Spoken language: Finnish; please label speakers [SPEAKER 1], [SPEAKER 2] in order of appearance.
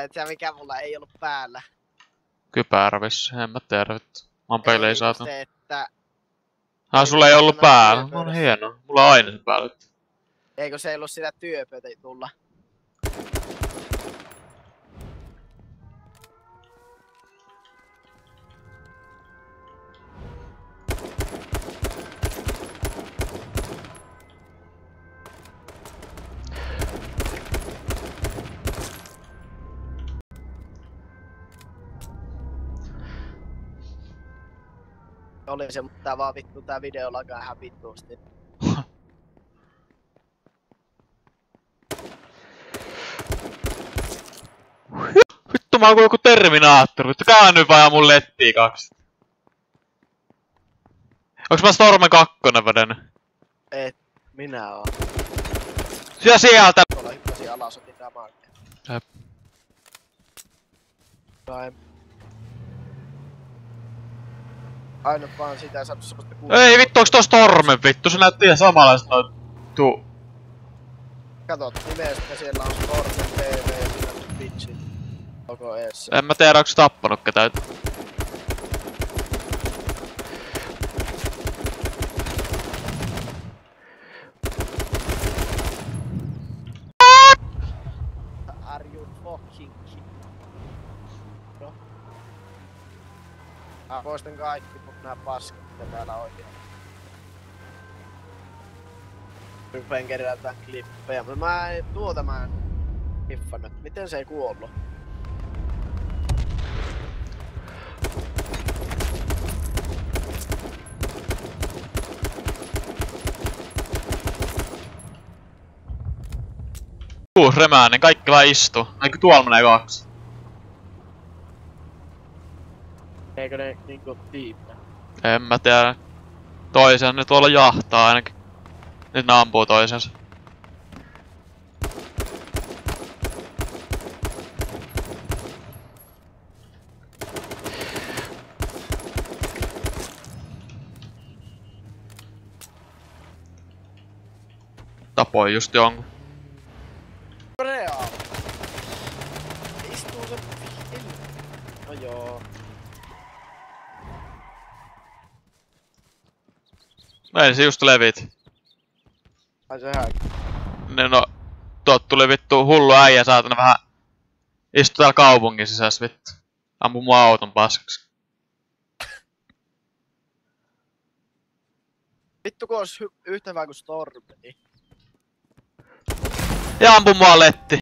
[SPEAKER 1] Et sä mikä mulla ei ollut päällä.
[SPEAKER 2] Kypärvis, en mä tiedä vittu. Mä oon pelejä saatu.
[SPEAKER 1] Se, että...
[SPEAKER 2] Sulla ei ollut päällä? On hieno. Mulla on aina se päällä.
[SPEAKER 1] Eikö se ollut sitä työpöytätulla? Oli se, mutta tää vaan vittu tää video lagaa ihan vittuusti.
[SPEAKER 2] Vittu mä oon joku Terminaattori, vittu käyn nyt vaan mun lettii kaksi. Onks mä Storm 2 vedennyt?
[SPEAKER 1] Et, minä oon.
[SPEAKER 2] Ja sieltä!
[SPEAKER 1] Tuolla hyppäsi alas, otin tää markki.
[SPEAKER 2] Jep.
[SPEAKER 1] Aina vaan sitä ei saatu semmoista kunnolla.
[SPEAKER 2] Ei vittu, onks toi Stormen vittu? Se näytti ihan samanlaista noin
[SPEAKER 1] Katot nimestä, siellä on Stormen TV ja siinä on Twitchin logo eessä.
[SPEAKER 2] En mä tiedä, onks tappanut ketään.
[SPEAKER 1] Are you fucking kidding? No. Mä poistan kaikki, mut nää paskat, mitä täällä oikein. Rupeen kerätään klippejä, mutta mä en hiffannut. Miten se ei kuollut?
[SPEAKER 2] Remäänen, kaikki vaan istuu. Eikö tuolla menee kaksi?
[SPEAKER 1] Eikö ne niinku tiippää?
[SPEAKER 2] En mä tiedä. Toisen ne tuolla jahtaa ainakin. Nyt ne ampuu toisensa. Tapoin just jonkun.
[SPEAKER 1] Real. Istuu se... No joo.
[SPEAKER 2] Ensin just levit.
[SPEAKER 1] Ai se häkki.
[SPEAKER 2] No, tuot tuli vittu hullu äijä saatana vähän istu täällä kaupungin sisässä vittu. Ampu mun auton paskaksi.
[SPEAKER 1] Vittu kun ois yhtä hyvä kuin Storm, niin...
[SPEAKER 2] Ja ampu mua letti.